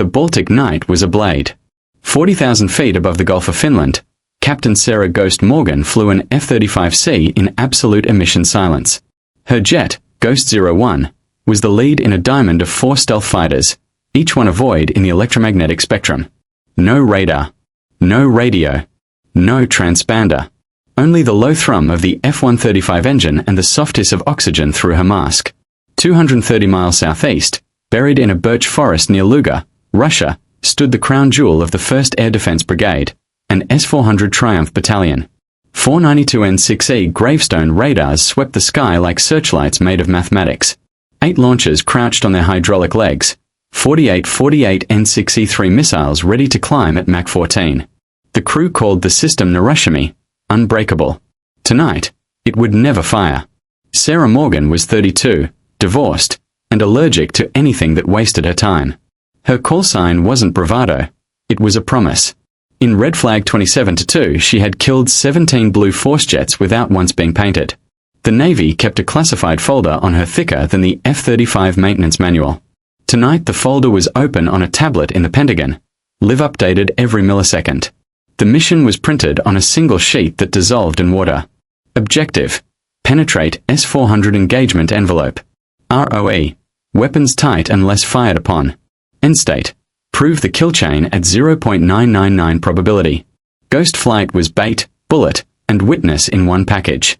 The Baltic night was ablaze. 40,000 feet above the Gulf of Finland, Captain Sarah Ghost Morgan flew an F-35C in absolute emission silence. Her jet, Ghost 01, was the lead in a diamond of 4 stealth fighters, each one a void in the electromagnetic spectrum. No radar. No radio. No transponder. Only the low thrum of the F-135 engine and the soft hiss of oxygen through her mask. 230 miles southeast, buried in a birch forest near Luga, Russia, stood the crown jewel of the 1st Air Defense Brigade, an S-400 Triumph Battalion. 492N6E gravestone radars swept the sky like searchlights made of mathematics. 8 launchers crouched on their hydraulic legs. 48 N6E3 missiles ready to climb at Mach 14. The crew called the system Narashimi, unbreakable. Tonight, it would never fire. Sarah Morgan was 32, divorced, and allergic to anything that wasted her time. Her call sign wasn't bravado, it was a promise. In Red Flag 27-2 she had killed 17 Blue Force jets without once being painted. The Navy kept a classified folder on her thicker than the F-35 maintenance manual. Tonight the folder was open on a tablet in the Pentagon. Live updated every millisecond. The mission was printed on a single sheet that dissolved in water. Objective: penetrate S-400 engagement envelope. ROE: weapons tight unless fired upon. End state: prove the kill chain at 0.999 probability. Ghost flight was bait, bullet, and witness in one package.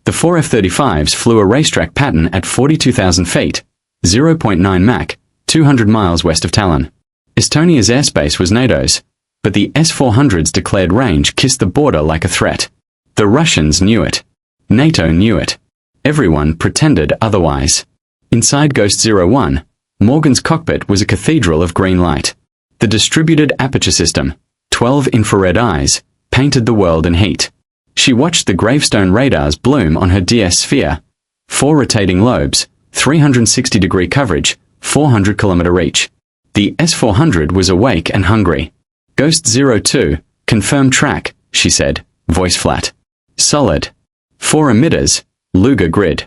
The 4 F-35s flew a racetrack pattern at 42,000 feet, 0.9 Mach, 200 miles west of Tallinn. Estonia's airspace was NATO's, but the S-400's declared range kissed the border like a threat. The Russians knew it. NATO knew it. Everyone pretended otherwise. Inside Ghost 01, Morgan's cockpit was a cathedral of green light. The distributed aperture system, 12 infrared eyes, painted the world in heat. She watched the gravestone radars bloom on her DS sphere. 4 rotating lobes, 360-degree coverage, 400-kilometer reach. The S-400 was awake and hungry. Ghost 02, confirm track, she said, voice flat. Solid. 4 emitters, Luga grid.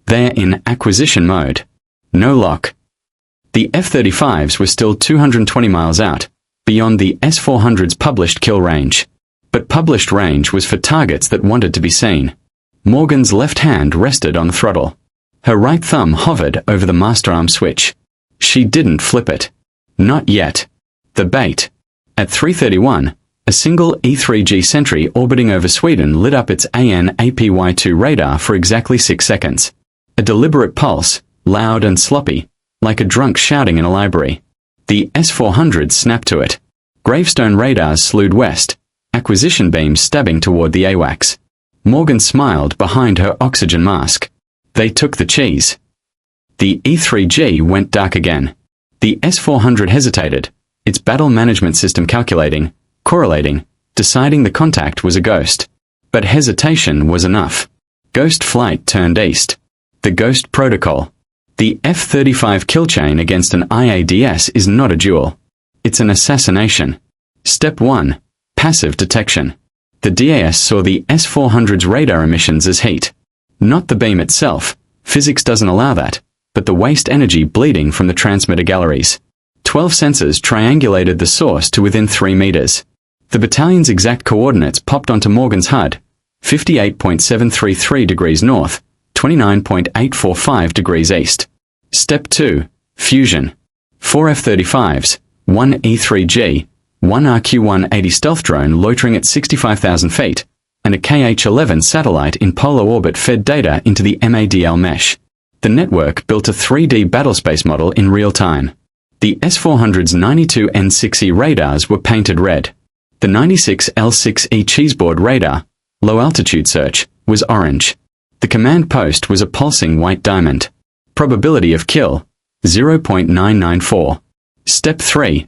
They're in acquisition mode. No lock. The F-35s were still 220 miles out, beyond the S-400's published kill range. But published range was for targets that wanted to be seen. Morgan's left hand rested on the throttle. Her right thumb hovered over the master arm switch. She didn't flip it. Not yet. The bait. At 3:31, a single E-3G Sentry orbiting over Sweden lit up its AN/APY-2 radar for exactly 6 seconds. A deliberate pulse, loud and sloppy, like a drunk shouting in a library. The S-400 snapped to it. Gravestone radars slewed west, acquisition beams stabbing toward the AWACS. Morgan smiled behind her oxygen mask. They took the cheese. The E-3G went dark again. The S-400 hesitated, its battle management system calculating, correlating, deciding the contact was a ghost. But hesitation was enough. Ghost flight turned east. The Ghost Protocol. The F-35 kill chain against an IADS is not a duel. It's an assassination. Step 1. Passive detection. The DAS saw the S-400's radar emissions as heat. Not the beam itself, physics doesn't allow that, but the waste energy bleeding from the transmitter galleries. 12 sensors triangulated the source to within 3 meters. The battalion's exact coordinates popped onto Morgan's HUD, 58.733 degrees north, 29.845 degrees east. Step 2. Fusion. 4 F-35s, 1 E-3G, 1 RQ-180 stealth drone loitering at 65,000 feet, and a KH-11 satellite in polar orbit fed data into the MADL mesh. The network built a 3D battlespace model in real time. The S-400's 92 N6E radars were painted red. The 96 L6E cheeseboard radar, low-altitude search, was orange. The command post was a pulsing white diamond. Probability of kill, 0.994. Step 3.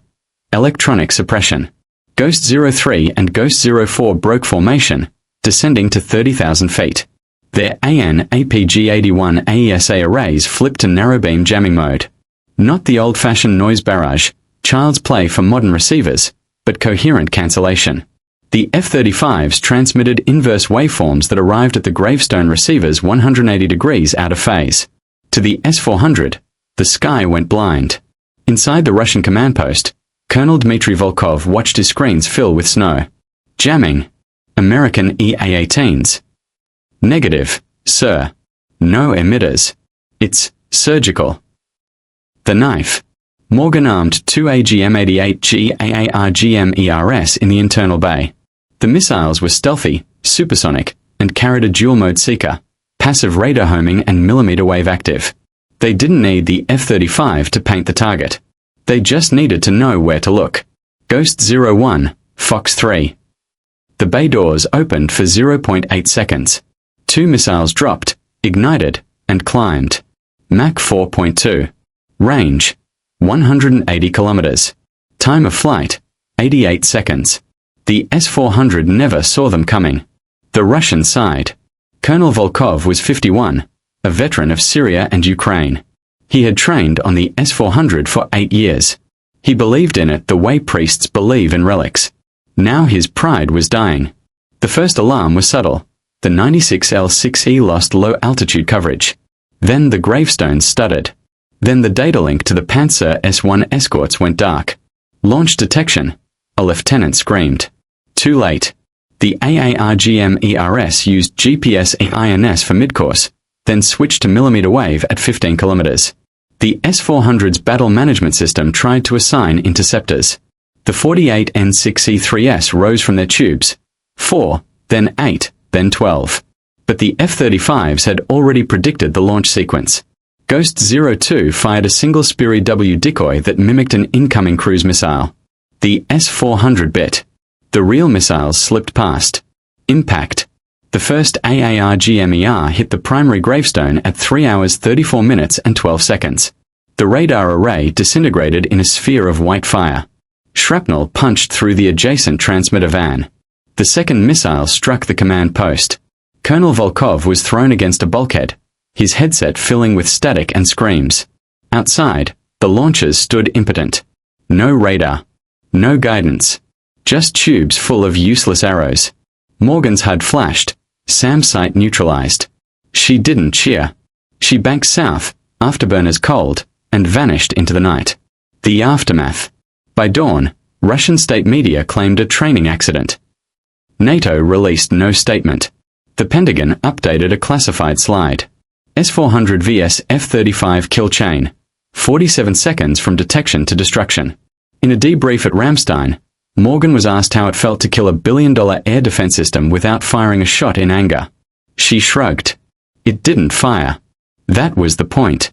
Electronic suppression. Ghost 03 and Ghost 04 broke formation, descending to 30,000 feet. Their AN/APG-81 AESA arrays flipped to narrowbeam jamming mode. Not the old-fashioned noise barrage, child's play for modern receivers, but coherent cancellation. The F-35s transmitted inverse waveforms that arrived at the gravestone receivers 180 degrees out of phase. To the S-400, the sky went blind. Inside the Russian command post, Colonel Dmitry Volkov watched his screens fill with snow. Jamming. American EA-18s. Negative, sir. No emitters. It's surgical. The knife. Morgan armed 2 AGM-88G AARGM-ERS in the internal bay. The missiles were stealthy, supersonic, and carried a dual-mode seeker, passive radar homing and millimeter wave active. They didn't need the F-35 to paint the target. They just needed to know where to look. Ghost 01, Fox 3. The bay doors opened for 0.8 seconds. 2 missiles dropped, ignited, and climbed. Mach 4.2. Range, 180 kilometers. Time of flight, 88 seconds. The S-400 never saw them coming. The Russian side. Colonel Volkov was 51, a veteran of Syria and Ukraine. He had trained on the S-400 for 8 years. He believed in it the way priests believe in relics. Now his pride was dying. The first alarm was subtle. The 96L6E lost low-altitude coverage. Then the gravestones stuttered. Then the data link to the Panzer S-1 escorts went dark. Launch detection. A lieutenant screamed. Too late. The AARGM-ERS used GPS EINS for midcourse, then switched to millimeter wave at 15 kilometers. The S-400's battle management system tried to assign interceptors. The 48 N6E3S rose from their tubes. 4, then 8, then 12. But the F-35s had already predicted the launch sequence. Ghost 02 fired a single Spiri W decoy that mimicked an incoming cruise missile. The S-400 bit. The real missiles slipped past. Impact. The first AARGM-ER hit the primary gravestone at 3 hours 34 minutes and 12 seconds. The radar array disintegrated in a sphere of white fire. Shrapnel punched through the adjacent transmitter van. The second missile struck the command post. Colonel Volkov was thrown against a bulkhead, his headset filling with static and screams. Outside, the launchers stood impotent. No radar. No guidance. Just tubes full of useless arrows. Morgan's HUD flashed. Sam's sight neutralized. She didn't cheer. She banked south, afterburners cold, and vanished into the night. The aftermath. By dawn, Russian state media claimed a training accident. NATO released no statement. The Pentagon updated a classified slide. S-400 vs F-35 kill chain. 47 seconds from detection to destruction. In a debrief at Ramstein, Morgan was asked how it felt to kill $1 billion air defense system without firing a shot in anger. She shrugged. It didn't fire. That was the point.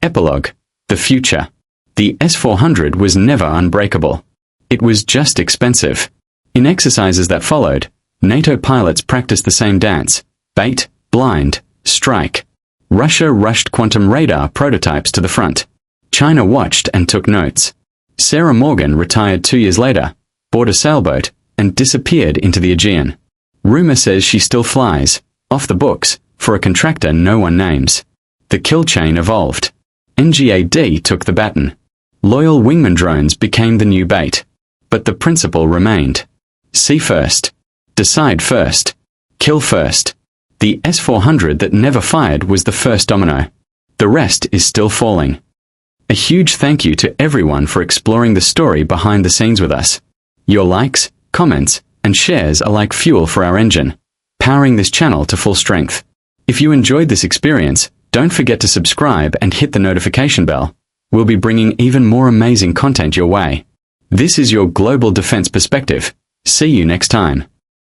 Epilogue. The future. The S-400 was never unbreakable. It was just expensive. In exercises that followed, NATO pilots practiced the same dance. Bait, blind, strike. Russia rushed quantum radar prototypes to the front. China watched and took notes. Sarah Morgan retired 2 years later, bought a sailboat, and disappeared into the Aegean. Rumor says she still flies, off the books, for a contractor no one names. The kill chain evolved. NGAD took the baton. Loyal wingman drones became the new bait. But the principle remained. See first. Decide first. Kill first. The S-400 that never fired was the first domino. The rest is still falling. A huge thank you to everyone for exploring the story behind the scenes with us. Your likes, comments, and shares are like fuel for our engine, powering this channel to full strength. If you enjoyed this experience, don't forget to subscribe and hit the notification bell. We'll be bringing even more amazing content your way. This is your global defense perspective. See you next time.